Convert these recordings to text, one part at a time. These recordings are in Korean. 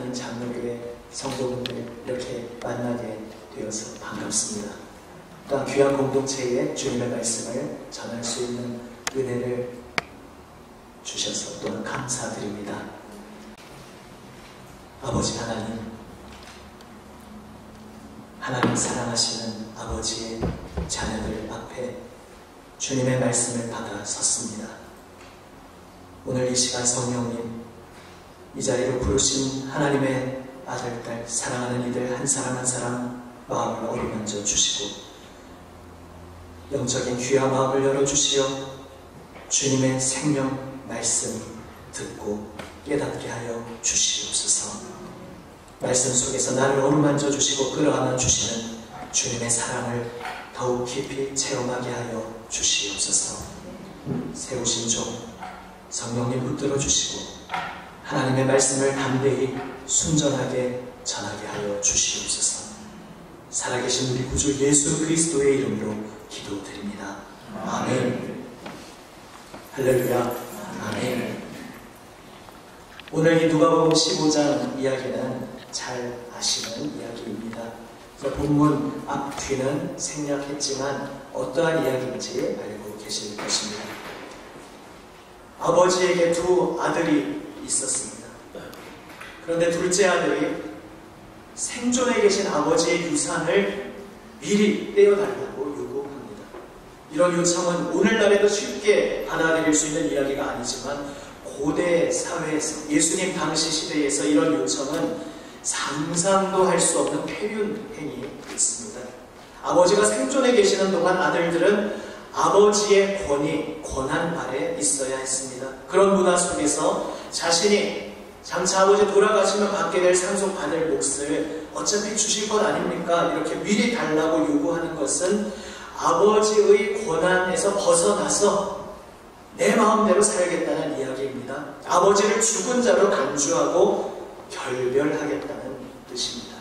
하나님 장로교회 성도분들 이렇게 만나게 되어서 반갑습니다. 또한 귀한 공동체에 주님의 말씀을 전할 수 있는 은혜를 주셔서 또한 감사드립니다. 아버지 하나님 사랑하시는 아버지의 자녀들 앞에 주님의 말씀을 받아 섰습니다. 오늘 이 시간 성령님, 이 자리로 부르신 하나님의 아들, 딸, 사랑하는 이들 한 사람 한 사람 마음을 어루만져 주시고 영적인 귀한 마음을 열어주시어 주님의 생명 말씀 듣고 깨닫게 하여 주시옵소서. 말씀 속에서 나를 어루만져 주시고 끌어안아 주시는 주님의 사랑을 더욱 깊이 체험하게 하여 주시옵소서. 세우신 종 성령님 붙들어 주시고 하나님의 말씀을 담대히 순전하게 전하게 하여 주시옵소서. 살아계신 우리 구주 예수 그리스도의 이름으로 기도드립니다. 아멘. 할렐루야. 아멘. 오늘 이 누가복음 15장 이야기는 잘 아시는 이야기입니다. 본문 앞뒤는 생략했지만 어떠한 이야기인지 알고 계실 것입니다. 아버지에게 두 아들이 있었습니다. 그런데 둘째 아들이 생존에 계신 아버지의 유산을 미리 떼어달라고 요구합니다. 이런 요청은 오늘날에도 쉽게 받아들일 수 있는 이야기가 아니지만 고대 사회에서, 예수님 당시 시대에서 이런 요청은 상상도 할 수 없는 폐륜 행위였습니다. 아버지가 생존에 계시는 동안 아들들은 아버지의 권한 아래 있어야 했습니다. 그런 문화 속에서 자신이 장차 아버지 돌아가시면 받게 될 상속받을 몫을 어차피 주실 것 아닙니까? 이렇게 미리 달라고 요구하는 것은 아버지의 권한에서 벗어나서 내 마음대로 살겠다는 이야기입니다. 아버지를 죽은 자로 간주하고 결별하겠다는 뜻입니다.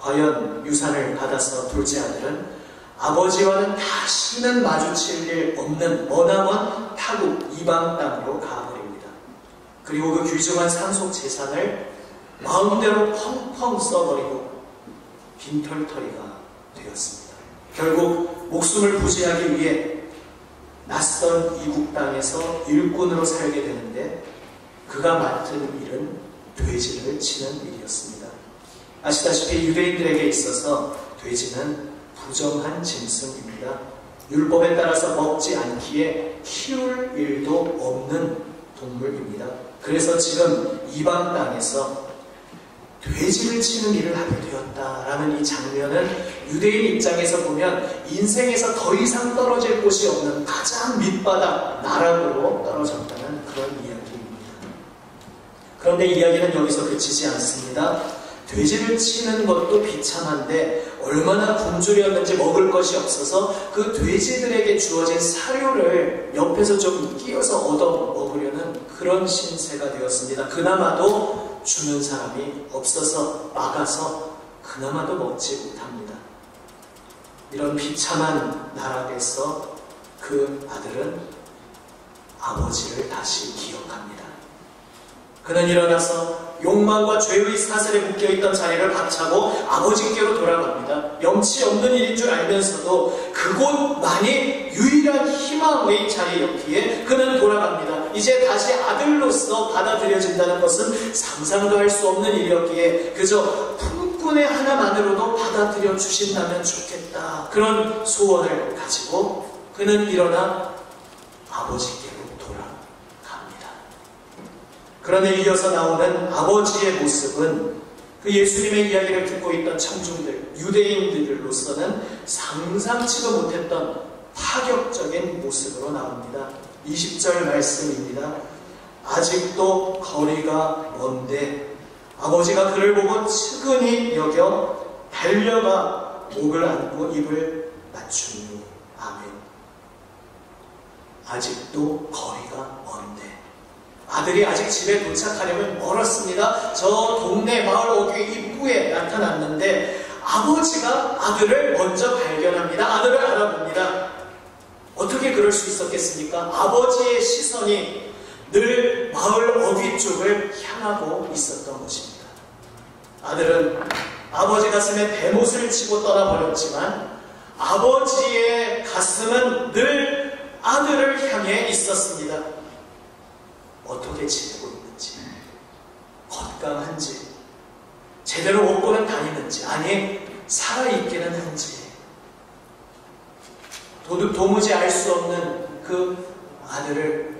과연 유산을 받아서 둘째 아들은 아버지와는 다시는 마주칠 일 없는 머나먼 타국 이방 땅으로 가버립니다. 그리고 그 귀중한 상속 재산을 마음대로 펑펑 써버리고 빈털터리가 되었습니다. 결국 목숨을 부지하기 위해 낯선 이국 땅에서 일꾼으로 살게 되는데 그가 맡은 일은 돼지를 치는 일이었습니다. 아시다시피 유대인들에게 있어서 돼지는 부정한 짐승입니다. 율법에 따라서 먹지 않기에 키울 일도 없는 동물입니다. 그래서 지금 이방 땅에서 돼지를 치는 일을 하게 되었다라는 이 장면은 유대인 입장에서 보면 인생에서 더 이상 떨어질 곳이 없는 가장 밑바닥 나락으로 떨어졌다는 그런 이야기입니다. 그런데 이야기는 여기서 그치지 않습니다. 돼지를 치는 것도 비참한데 얼마나 굶주렸는지 먹을 것이 없어서 그 돼지들에게 주어진 사료를 옆에서 좀 끼워서 얻어 먹으려는 그런 신세가 되었습니다. 그나마도 주는 사람이 없어서 막아서 그나마도 먹지 못합니다. 이런 비참한 나락에서 그 아들은 아버지를 다시 기억합니다. 그는 일어나서 욕망과 죄의 사슬에 묶여있던 자리를 박차고 아버지께로 돌아갑니다. 염치 없는 일인 줄 알면서도 그곳만이 유일한 희망의 자리였기에 그는 돌아갑니다. 이제 다시 아들로서 받아들여진다는 것은 상상도 할 수 없는 일이었기에 그저 품꾼의 하나만으로도 받아들여 주신다면 좋겠다. 그런 소원을 가지고 그는 일어나 아버지께로 그런데 이어서 나오는 아버지의 모습은 그 예수님의 이야기를 듣고 있던 청중들, 유대인들로서는 상상치도 못했던 파격적인 모습으로 나옵니다. 20절 말씀입니다. 아직도 거리가 먼데 아버지가 그를 보고 측은히 여겨 달려가 목을 안고 입을 맞추니 아멘. 아직도 거리가 먼데 아들이 아직 집에 도착하려면 멀었습니다. 저 동네 마을 어귀 입구에 나타났는데 아버지가 아들을 먼저 발견합니다. 아들을 알아봅니다. 어떻게 그럴 수 있었겠습니까? 아버지의 시선이 늘 마을 어귀 쪽을 향하고 있었던 것입니다. 아들은 아버지 가슴에 대못을 치고 떠나버렸지만 아버지의 가슴은 늘 아들을 향해 있었습니다. 어떻게 지내고 있는지, 건강한지, 제대로 먹고는 다니는지, 아니 살아있기는 한지, 도무지 알 수 없는 그 아들을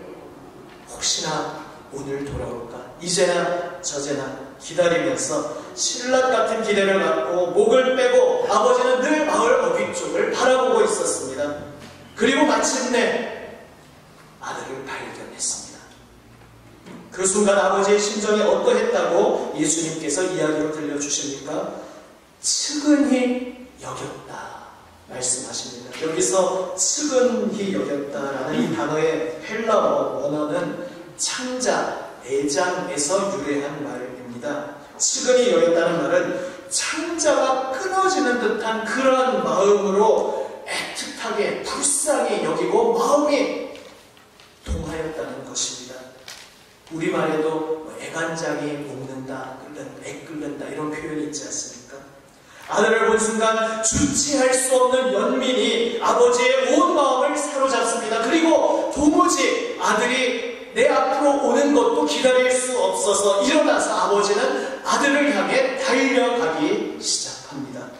혹시나 오늘 돌아올까, 이제나 저제나 기다리면서 신라 같은 기대를 갖고 목을 빼고 아버지는 늘 마을 어귀 쪽을 바라보고 있었습니다. 그리고 마침내 아들을 발견했습니다. 그 순간 아버지의 심정이 어떠했다고 예수님께서 이야기로 들려주십니까? 측은히 여겼다 말씀하십니다. 여기서 측은히 여겼다라는 이 단어의 헬라어 원어는 창자, 애장에서 유래한 말입니다. 측은히 여겼다는 말은 창자가 끊어지는 듯한 그러한 마음으로 애틋하게 불쌍히 여기고 마음이 동하였다는 것입니다. 우리말에도 애간장이 녹는다, 애끓는다 이런 표현이 있지 않습니까? 아들을 본 순간 주체할 수 없는 연민이 아버지의 온 마음을 사로잡습니다. 그리고 도무지 아들이 내 앞으로 오는 것도 기다릴 수 없어서 일어나서 아버지는 아들을 향해 달려가기 시작합니다.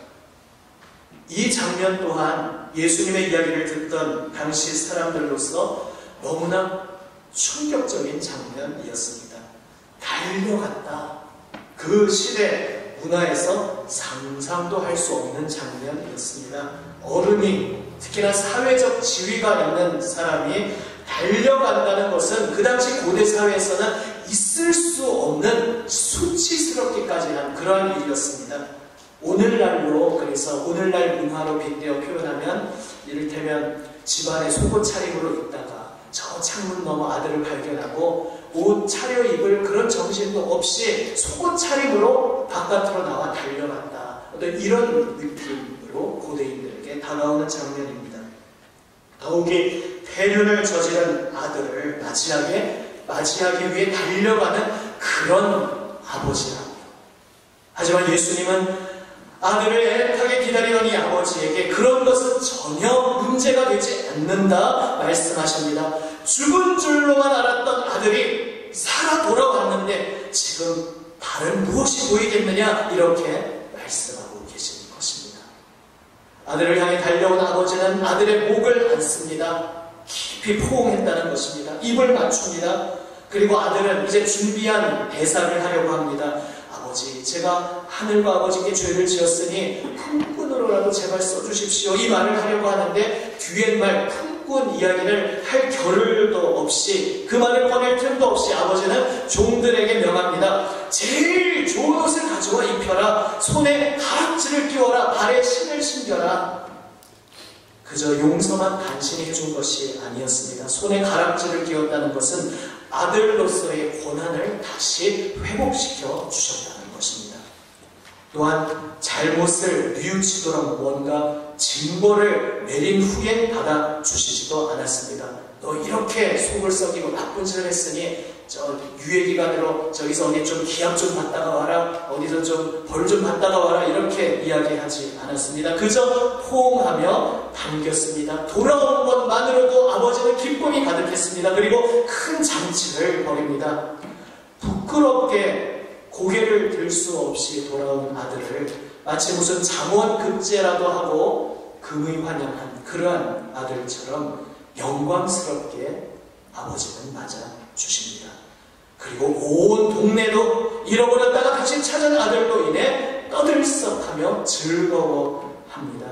이 장면 또한 예수님의 이야기를 듣던 당시 사람들로서 너무나 충격적인 장면이었습니다. 달려갔다. 그 시대 문화에서 상상도 할 수 없는 장면이었습니다. 어른이, 특히나 사회적 지위가 있는 사람이 달려간다는 것은 그 당시 고대 사회에서는 있을 수 없는 수치스럽기까지 한 그러한 일이었습니다. 오늘날로, 그래서 오늘날 문화로 빗대어 표현하면 이를테면 집안에 속옷 차림으로 있다가 저 창문 너머 아들을 발견하고 옷 차려입을 그런 정신도 없이 속옷 차림으로 바깥으로 나와 달려간다. 어떤 이런 느낌으로 고대인들에게 다가오는 장면입니다. 더욱이 대륜을 저지른 아들을 맞이하기 위해 달려가는 그런 아버지라고요. 하지만 예수님은 아들을 애타게 기다리던 이 아버지에게 그런 것은 전혀 문제가 되지 않는다 말씀하십니다. 죽은 줄로만 알았던 아들이 살아 돌아왔는데 지금 다른 무엇이 보이겠느냐, 이렇게 말씀하고 계시는 것입니다. 아들을 향해 달려온 아버지는 아들의 목을 안습니다. 깊이 포옹했다는 것입니다. 입을 맞춥니다. 그리고 아들은 이제 준비한 대사를 하려고 합니다. 아버지, 제가 하늘과 아버지께 죄를 지었으니 품꾼으로라도 제발 써주십시오. 이 말을 하려고 하는데 뒤에 말 품꾼 이야기를 할 겨를도 없이, 그 말을 꺼낼 틈도 없이 아버지는 종들에게 명합니다. 제일 좋은 옷을 가져와 입혀라. 손에 가락지를 끼워라. 발에 신을 신겨라. 그저 용서만 간신히 해준 것이 아니었습니다. 손에 가락지를 끼웠다는 것은 아들로서의 권한을 다시 회복시켜 주셨다는 것입니다. 또한 잘못을 뉘우치도록 뭔가 징벌을 내린 후에 받아주시지도 않았습니다. 너 이렇게 속을 썩이고 나쁜 짓을 했으니 저 유예기간으로 저기서 어디 좀 기합 좀 받다가 와라, 어디서 좀 벌 좀 받다가 와라, 이렇게 이야기하지 않았습니다. 그저 포옹하며 반겼습니다. 돌아오는 것만으로도 아버지는 기쁨이 가득했습니다. 그리고 큰 잔치를 벌입니다. 부끄럽게 고개를 들 수 없이 돌아온 아들을 마치 무슨 장원급제라도 하고 금의환영한 그러한 아들처럼 영광스럽게 아버지는 맞아주십니다. 그리고 온 동네도 잃어버렸다가 다시 찾은 아들로 인해 떠들썩하며 즐거워합니다.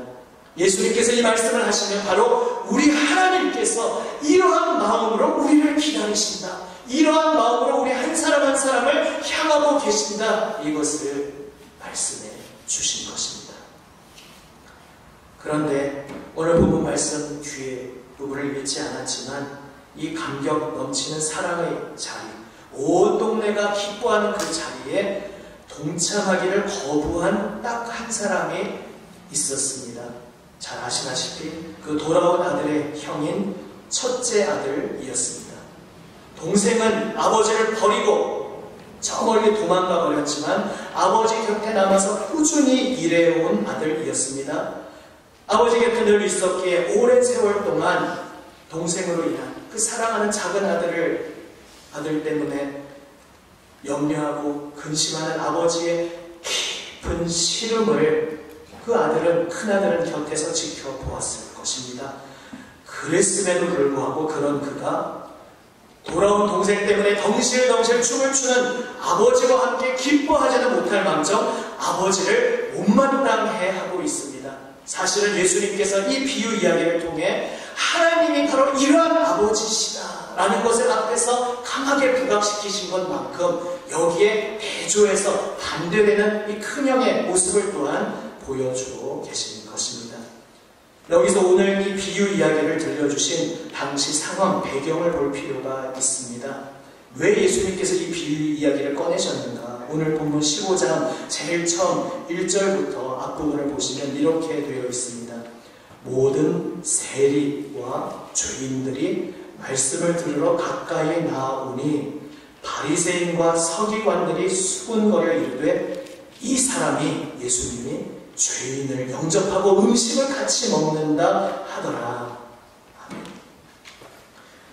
예수님께서 이 말씀을 하시면 바로 우리 하나님께서 이러한 마음으로 우리를 기다리신다. 이러한 마음으로 우리 한 사람 한 사람을 향하고 계신다. 이것을 말씀해 주신 것입니다. 그런데 오늘 본문 말씀 뒤에 부분을 읽지 않았지만 이 감격 넘치는 사랑의 자리, 온 동네가 기뻐하는 그 자리에 동참하기를 거부한 딱 한 사람이 있었습니다. 잘 아시다시피 그 돌아온 아들의 형인 첫째 아들이었습니다. 동생은 아버지를 버리고 저 멀리 도망가 버렸지만 아버지 곁에 남아서 꾸준히 일해온 아들이었습니다. 아버지 곁에 늘 있었기에 오랜 세월 동안 동생으로 인한 그 사랑하는 작은 아들 때문에 염려하고 근심하는 아버지의 깊은 시름을 큰아들은 곁에서 지켜보았을 것입니다. 그랬음에도 불구하고 그런 그가 돌아온 동생 때문에 덩실덩실 춤을 추는 아버지와 함께 기뻐하지는 못할 망정 아버지를 못마땅해 하고 있습니다. 사실은 예수님께서 이 비유 이야기를 통해 하나님이 바로 이러한 아버지시다 라는 것을 앞에서 강하게 부각시키신 것만큼 여기에 대조해서 반대되는 이 큰형의 모습을 또한 보여주고 계신 것입니다. 여기서 오늘 이 비유 이야기를 들려주신 당시 상황, 배경을 볼 필요가 있습니다. 왜 예수님께서 이 비유 이야기를 꺼내셨는가? 오늘 본문 15장 제일 처음 1절부터 앞부분을 보시면 이렇게 되어 있습니다. 모든 세리와 죄인들이 말씀을 들으러 가까이 나아오니 바리새인과 서기관들이 수군거려 이르되 이 사람이 예수님이 죄인을 영접하고 음식을 같이 먹는다 하더라. 아멘.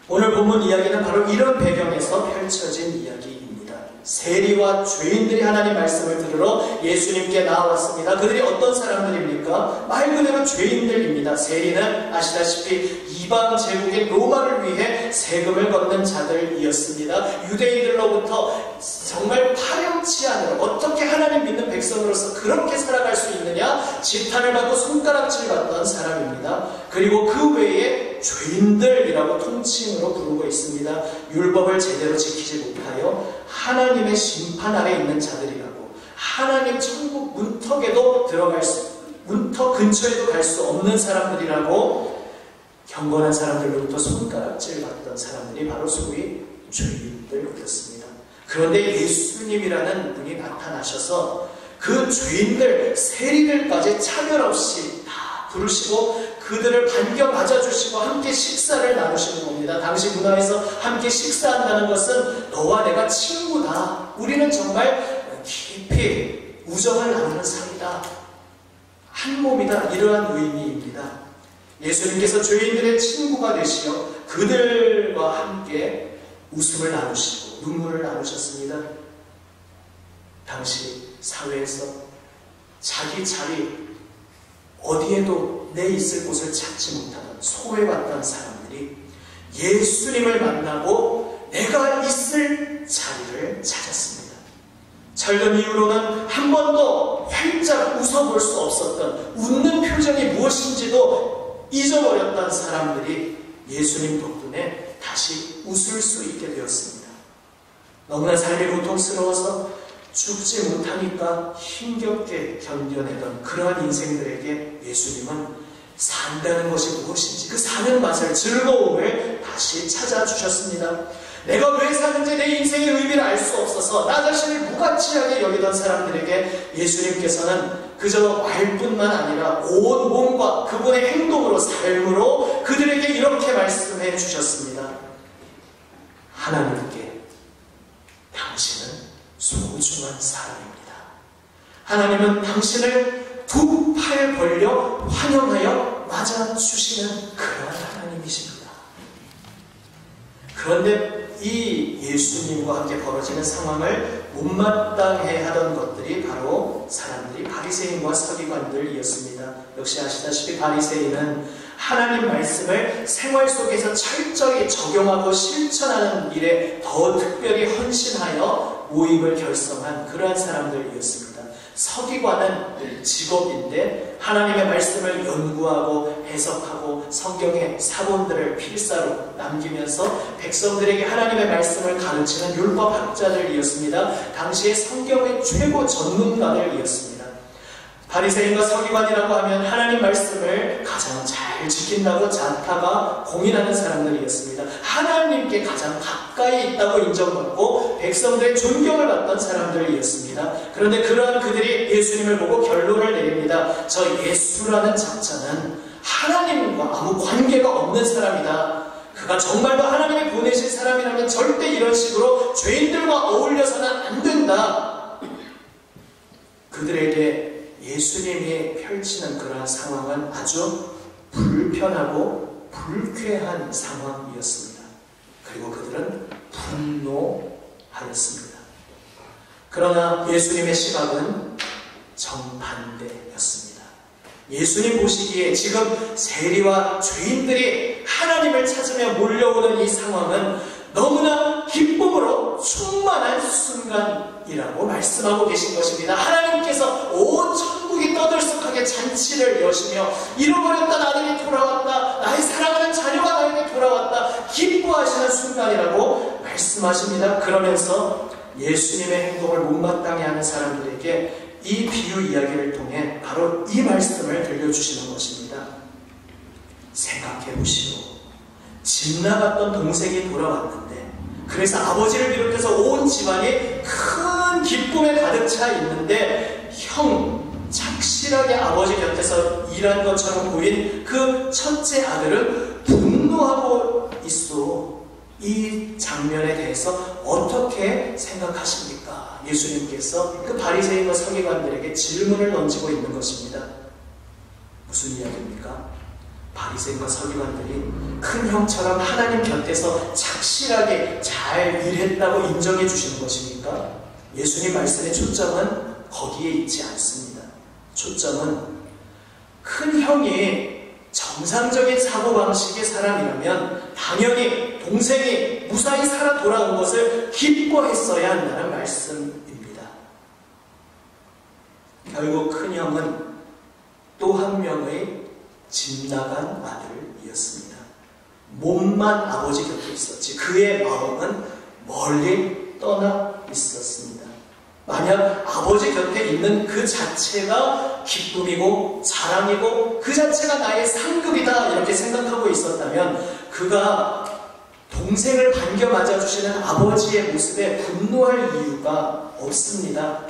오늘 본문 이야기는 바로 이런 배경에서 펼쳐진 이야기입니다. 세리와 죄인들이 하나님 말씀을 들으러 예수님께 나왔습니다. 그들이 어떤 사람들입니까? 말 그대로 죄인들입니다. 세리는 아시다시피 이방 제국인 로마를 위해 세금을 걷는 자들이었습니다. 유대인들로부터 정말 파렴치 않은 어떻게 하나님 믿는 백성으로서 그렇게 살아갈 수 있느냐 지탄을 받고 손가락질 받던 사람입니다. 그리고 그 외에 죄인들이라고 통칭으로 부르고 있습니다. 율법을 제대로 지키지 못하여 하나님의 심판 아래 있는 자들이라고, 하나님 천국 문턱 근처에도 갈 수 없는 사람들이라고 경건한 사람들로부터 손가락질 받던 사람들이 바로 소위 죄인들이었습니다. 그런데 예수님이라는 분이 나타나셔서 그 죄인들, 세리들까지 차별 없이 다 부르시고 그들을 반겨 맞아주시고 함께 식사를 나누시는 겁니다. 당시 문화에서 함께 식사한다는 것은 너와 내가 친구다. 우리는 정말 깊이 우정을 나누는 사이다. 한 몸이다. 이러한 의미입니다. 예수님께서 죄인들의 친구가 되시어 그들과 함께 웃음을 나누시고 눈물을 나누셨습니다. 당시 사회에서 자기 자리 어디에도 내 있을 곳을 찾지 못하던 소외받던 사람들이 예수님을 만나고 내가 있을 자리를 찾았습니다. 철든 이후로는 한 번도 활짝 웃어볼 수 없었던 웃는 표정이 무엇인지도 잊어버렸던 사람들이 예수님 덕분에 다시 웃을 수 있게 되었습니다. 너무나 삶이 고통스러워서 죽지 못하니까 힘겹게 견뎌내던 그러한 인생들에게 예수님은 산다는 것이 무엇인지 그 사는 맛을, 즐거움을 다시 찾아주셨습니다. 내가 왜 사는지 내 인생의 의미를 알 수 없어서 나 자신을 무가치하게 여기던 사람들에게 예수님께서는 그저 말뿐만 아니라 온 몸과 그분의 행동으로, 삶으로 그들에게 이렇게 말씀해 주셨습니다. 하나님께 당신은 소중한 사람입니다. 하나님은 당신을 두 팔 벌려 환영하여 맞아주시는 그런 하나님이십니다. 그런데 이 예수님과 함께 벌어지는 상황을 못마땅해 하던 것들이 바로 사람들이 바리새인과 서기관들이었습니다. 역시 아시다시피 바리새인은 하나님 말씀을 생활 속에서 철저히 적용하고 실천하는 일에 더 특별히 헌신하여 모임을 결성한 그러한 사람들이었습니다. 서기관은 직업인데 하나님의 말씀을 연구하고 해석하고 성경의 사본들을 필사로 남기면서 백성들에게 하나님의 말씀을 가르치는 율법학자들이었습니다. 당시의 성경의 최고 전문가들이었습니다. 바리새인과 서기관이라고 하면 하나님 말씀을 가장 잘 지킨다고 자타가 공인하는 사람들이었습니다. 하나님께 가장 가까이 있다고 인정받고 백성들의 존경을 받던 사람들이었습니다. 그런데 그러한 그들이 예수님을 보고 결론을 내립니다. 저 예수라는 자자는 하나님과 아무 관계가 없는 사람이다. 그가 정말로 하나님이 보내신 사람이라면 절대 이런 식으로 죄인들과 어울려서는 안 된다. 그들에게 예수님이 펼치는 그러한 상황은 아주 불편하고 불쾌한 상황이었습니다. 그리고 그들은 분노하였습니다. 그러나 예수님의 시각은 정반대였습니다. 예수님 보시기에 지금 세리와 죄인들이 하나님을 찾으며 몰려오는 이 상황은 너무나 기쁨으로 충만한 순간이라고 말씀하고 계신 것입니다. 하나님께서 온 천국이 떠들썩하게 잔치를 여시며 잃어버렸던 아들이 돌아왔다, 나의 사랑하는 자녀가 나에게 돌아왔다, 기뻐하시는 순간이라고 말씀하십니다. 그러면서 예수님의 행동을 못마땅해 하는 사람들에게 이 비유 이야기를 통해 바로 이 말씀을 들려주시는 것입니다. 생각해 보시오. 집 나갔던 동생이 돌아왔는데, 그래서 아버지를 비롯해서 온 집안이 큰 기쁨에 가득 차 있는데, 형 착실하게 아버지 곁에서 일한 것처럼 보인 그 첫째 아들은 분노하고 있어. 이 장면에 대해서 어떻게 생각하십니까? 예수님께서 그 바리새인과 서기관들에게 질문을 던지고 있는 것입니다. 무슨 이야기입니까? 바리새인과 서기관들이 큰 형처럼 하나님 곁에서 착실하게 잘 일했다고 인정해 주시는 것입니까? 예수님 말씀의 초점은 거기에 있지 않습니다. 초점은 큰 형이 정상적인 사고방식의 사람이라면 당연히 동생이 무사히 살아 돌아온 것을 기뻐했어야 한다는 말씀입니다. 결국 큰 형은 또 한 명의 집 나간 아들이었습니다. 몸만 아버지 곁에 있었지 그의 마음은 멀리 떠나 있었습니다. 만약 아버지 곁에 있는 그 자체가 기쁨이고 자랑이고 그 자체가 나의 상급이다 이렇게 생각하고 있었다면 그가 동생을 반겨 맞아주시는 아버지의 모습에 분노할 이유가 없습니다.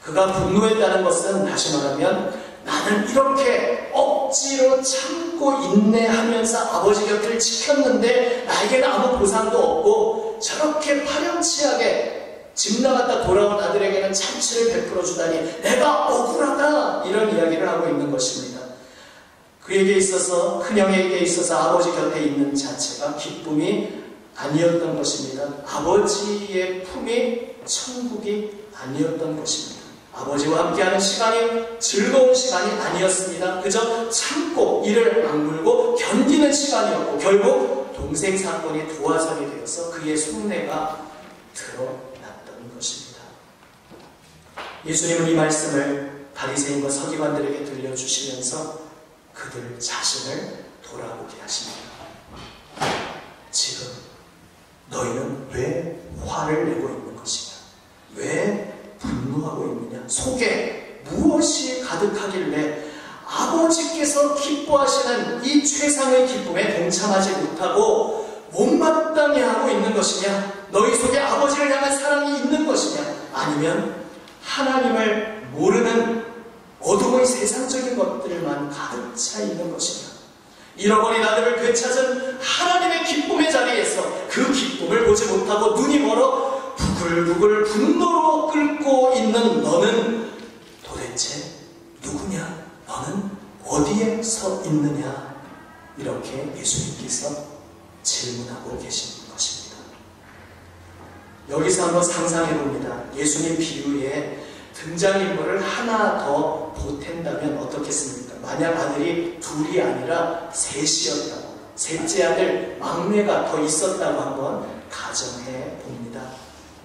그가 분노했다는 것은 다시 말하면 나는 이렇게 억지로 참고 인내하면서 아버지 곁을 지켰는데 나에게는 아무 보상도 없고 저렇게 파렴치하게 집 나갔다 돌아온 아들에게는 잔치를 베풀어 주다니 내가 억울하다 이런 이야기를 하고 있는 것입니다. 그에게 있어서 큰형에게 있어서 아버지 곁에 있는 자체가 기쁨이 아니었던 것입니다. 아버지의 품이 천국이 아니었던 것입니다. 아버지와 함께하는 시간이 즐거운 시간이 아니었습니다. 그저 참고 이를 악물고 견디는 시간이었고 결국 동생 사건이 도화선이 되어서 그의 속내가 드러났던 것입니다. 예수님은 이 말씀을 바리새인과 서기관들에게 들려주시면서 그들 자신을 돌아보게 하십니다. 지금 너희는 왜 화를 내고 있는 것이냐? 왜 분노하고 있느냐? 속에 무엇이 가득하길래 아버지께서 기뻐하시는 이 최상의 기쁨에 동참하지 못하고 못마땅해 하고 있는 것이냐? 너희 속에 아버지를 향한 사랑이 있는 것이냐? 아니면 하나님을 모르는 어둠의 세상적인 것들만 가득 차 있는 것이냐? 잃어버린 아들을 되찾은 하나님의 기쁨의 자리에서 그 기쁨을 보지 못하고 눈이 멀어 부글부글 분노로 끓고 있는 너는 도대체 누구냐? 너는 어디에 서 있느냐? 이렇게 예수님께서 질문하고 계신 것입니다. 여기서 한번 상상해 봅니다. 예수님 비유에 등장인물을 하나 더 보탠다면 어떻겠습니까? 만약 아들이 둘이 아니라 셋이었다고, 셋째 아들 막내가 더 있었다고 한번 가정해 봅니다.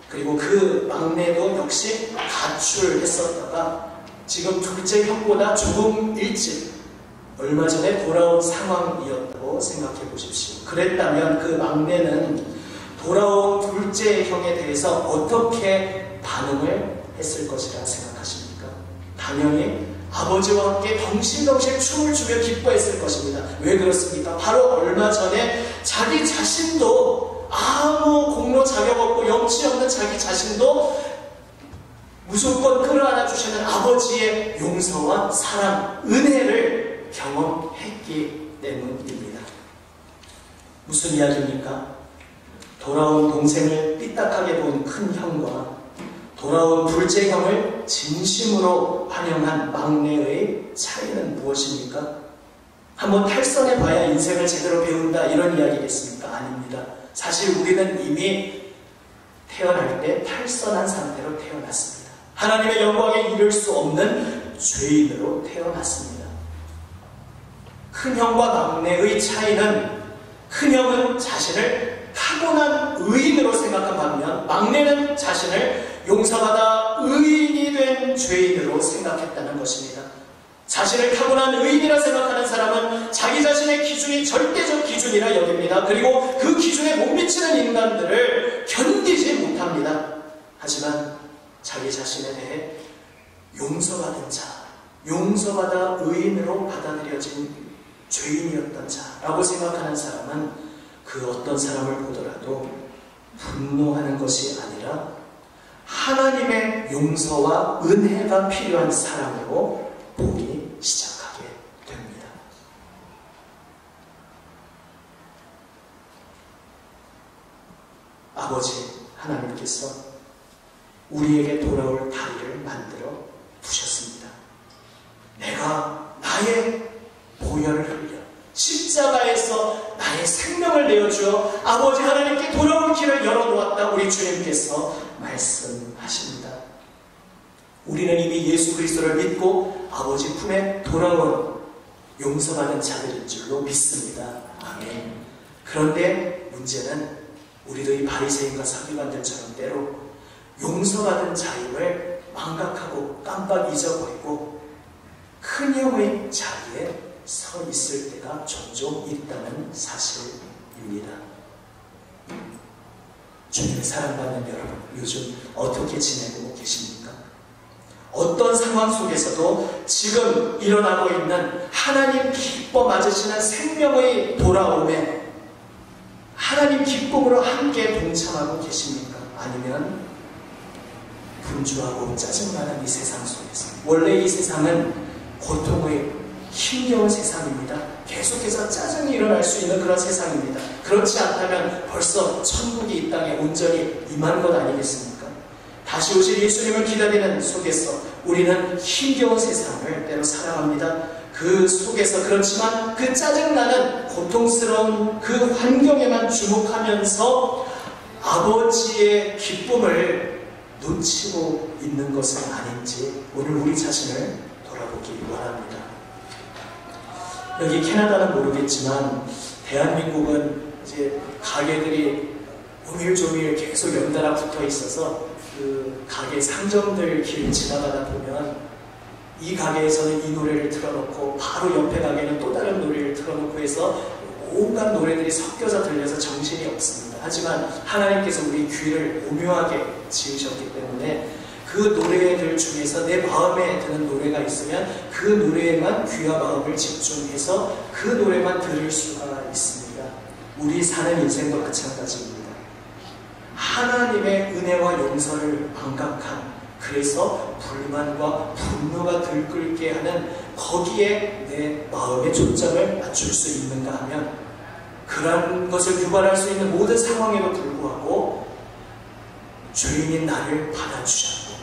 그리고 그 막내도 역시 가출했었다가 지금 둘째 형보다 조금 일찍 얼마 전에 돌아온 상황이었다고 생각해 보십시오. 그랬다면 그 막내는 돌아온 둘째 형에 대해서 어떻게 반응을 했을 것이라 생각하십니까? 당연히 아버지와 함께 덩실덩실 춤을 추며 기뻐했을 것입니다. 왜 그렇습니까? 바로 얼마 전에 자기 자신도 아무 공로 자격 없고 염치 없는 자기 자신도 무조건 끌어안아 주시는 아버지의 용서와 사랑, 은혜를 경험했기 때문입니다. 무슨 이야기입니까? 돌아온 동생을 삐딱하게 본 큰 형과 돌아온 둘째 형을 진심으로 환영한 막내의 차이는 무엇입니까? 한번 탈선해 봐야 인생을 제대로 배운다 이런 이야기겠습니까? 아닙니다. 사실 우리는 이미 태어날 때 탈선한 상태로 태어났습니다. 하나님의 영광에 이를 수 없는 죄인으로 태어났습니다. 큰 형과 막내의 차이는 큰 형은 자신을 타고난 의인으로 생각한 반면 막내는 자신을 용서받아 의인이 된 죄인으로 생각했다는 것입니다. 자신을 타고난 의인이라 생각하는 사람은 자기 자신의 기준이 절대적 기준이라 여깁니다. 그리고 그 기준에 못 미치는 인간들을 견디지 못합니다. 하지만 자기 자신에 대해 용서받은 자, 용서받아 의인으로 받아들여진 죄인이었던 자라고 생각하는 사람은 그 어떤 사람을 보더라도 분노하는 것이 아니라 하나님의 용서와 은혜가 필요한 사람으로 보기 시작하게 됩니다. 아버지 하나님께서 우리에게 돌아올 다리를 만들어 두셨습니다. 내가 나의 보혈을 흘려 십자가에서 나의 생명을 내어주어 아버지 하나님께 돌아올 길을 열어놓았다 우리 주님께서 말씀하십니다. 우리는 이미 예수 그리스도를 믿고 아버지 품에 돌아온 용서받은 자들인 줄로 믿습니다. 아멘. 그런데 문제는 우리도 이 바리새인과 서기관들처럼 때로 용서받은 자임을 망각하고 깜빡 잊어버리고 큰 형의 자리에 서 있을 때가 종종 있다는 사실입니다. 주님의 사랑받는 여러분, 요즘 어떻게 지내고 계십니까? 어떤 상황 속에서도 지금 일어나고 있는 하나님 기뻐 맞으시는 생명의 돌아옴에 하나님 기쁨으로 함께 동참하고 계십니까? 아니면 분주하고 짜증나는 이 세상 속에서, 원래 이 세상은 고통의 힘겨운 세상입니다. 계속해서 짜증이 일어날 수 있는 그런 세상입니다. 그렇지 않다면 벌써 천국이 이 땅에 온전히 임한 것 아니겠습니까? 다시 오실 예수님을 기다리는 속에서 우리는 힘겨운 세상을 때로 살아갑니다. 그 속에서 그렇지만 그 짜증나는 고통스러운 그 환경에만 주목하면서 아버지의 기쁨을 놓치고 있는 것은 아닌지 오늘 우리 자신을 돌아보기 원합니다. 여기 캐나다는 모르겠지만 대한민국은 이제 가게들이 오밀조밀 계속 연달아 붙어 있어서 그 가게 상점들 길 지나가다 보면 이 가게에서는 이 노래를 틀어놓고 바로 옆에 가게는 또 다른 노래를 틀어놓고 해서 온갖 노래들이 섞여서 들려서 정신이 없습니다. 하지만 하나님께서 우리 귀를 오묘하게 지으셨기 때문에 그 노래들 중에서 내 마음에 드는 노래가 있으면 그 노래에만 귀와 마음을 집중해서 그 노래만 들을 수가 있습니다. 우리 사는 인생도 마찬가지입니다. 하나님의 은혜와 용서를 망각한, 그래서 불만과 분노가 들끓게 하는 거기에 내 마음의 초점을 맞출 수 있는가 하면 그런 것을 유발할 수 있는 모든 상황에도 불구하고 죄인인 나를 받아주셨고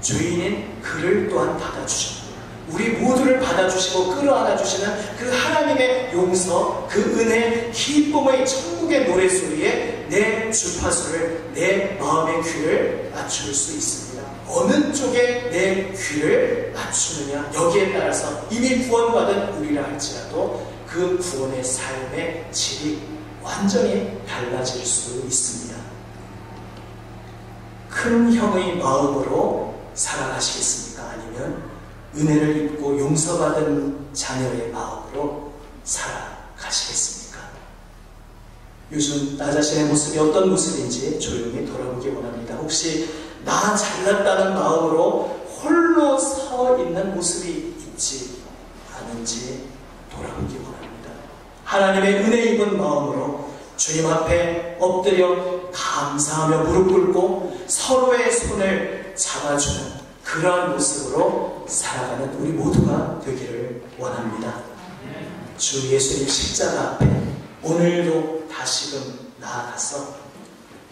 죄인인 그를 또한 받아주셨고 우리 모두를 받아주시고 끌어안아주시는 그 하나님의 용서, 그 은혜, 기쁨의 천국의 노래소리에 내 주파수를, 내 마음의 귀를 맞출 수 있습니다. 어느 쪽에 내 귀를 맞추느냐, 여기에 따라서 이미 구원받은 우리라 할지라도 그 구원의 삶의 질이 완전히 달라질 수 있습니다. 큰 형의 마음으로 살아가시겠습니까? 아니면 은혜를 입고 용서받은 자녀의 마음으로 살아가시겠습니까? 요즘 나 자신의 모습이 어떤 모습인지 조용히 돌아보기 원합니다. 혹시 나 잘났다는 마음으로 홀로 서 있는 모습이 있지 않은지 돌아보기 원합니다. 하나님의 은혜 입은 마음으로 주님 앞에 엎드려 감사하며 무릎 꿇고 서로의 손을 잡아주는 그러한 모습으로 살아가는 우리 모두가 되기를 원합니다. 주 예수님 십자가 앞에 오늘도 다시금 나아가서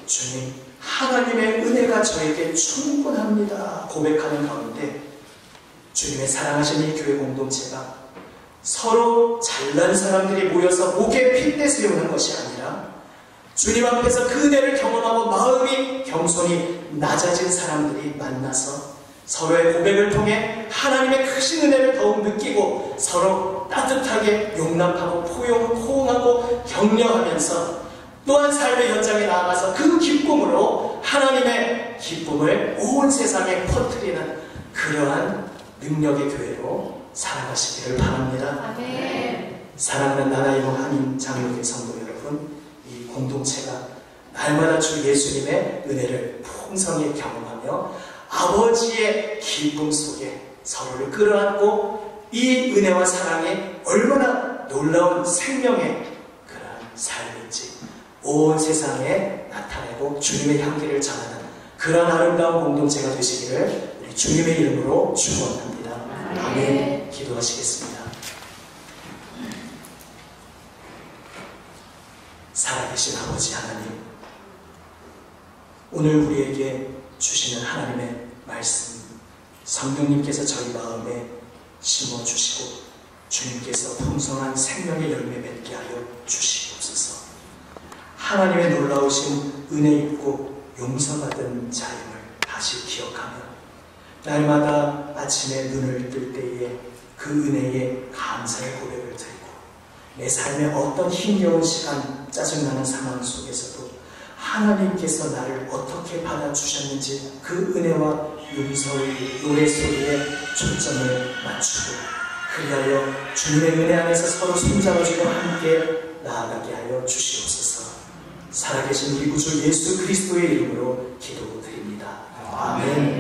주님, 하나님의 은혜가 저에게 충분합니다 고백하는 가운데 주님의 사랑하신 이 교회 공동체가 서로 잘난 사람들이 모여서 목에 핏대 세우는 것이 아니라 주님 앞에서 그 은혜를 경험하고 마음이 겸손히 낮아진 사람들이 만나서 서로의 고백을 통해 하나님의 크신 은혜를 더욱 느끼고 서로 따뜻하게 용납하고 포용하고 격려하면서 또한 삶의 현장에 나아가서 그 기쁨으로 하나님의 기쁨을 온 세상에 퍼뜨리는 그러한 능력의 교회로 살아가시기를 바랍니다. 아멘. 사랑하는 나나이모 한인 장로교 성도 여러분, 이 공동체가 날마다 주 예수님의 은혜를 풍성히 경험하며 아버지의 기쁨 속에 서로를 끌어안고 이 은혜와 사랑이 얼마나 놀라운 생명의 그런 삶인지 온 세상에 나타내고 주님의 향기를 전하는 그런 아름다운 공동체가 되시기를 우리 주님의 이름으로 축원합니다. 아멘. 기도하시겠습니다. 살아계신 아버지 하나님, 오늘 우리에게 주시는 하나님의 말씀, 성령님께서 저희 마음에 심어주시고 주님께서 풍성한 생명의 열매 맺게 하여 주시옵소서. 하나님의 놀라우신 은혜 있고 용서받은 자임을 다시 기억하며 날마다 아침에 눈을 뜰 때에 그 은혜에 감사의 고백을 드리고 내 삶의 어떤 힘겨운 시간, 짜증나는 상황 속에서도 하나님께서 나를 어떻게 받아주셨는지 그 은혜와 용서의 노래 소리에 초점을 맞추고 그리하여 주님의 은혜 안에서 서로 손잡아주며 함께 나아가게 하여 주시옵소서. 살아계신 우리 구주 예수 그리스도의 이름으로 기도드립니다. 아멘.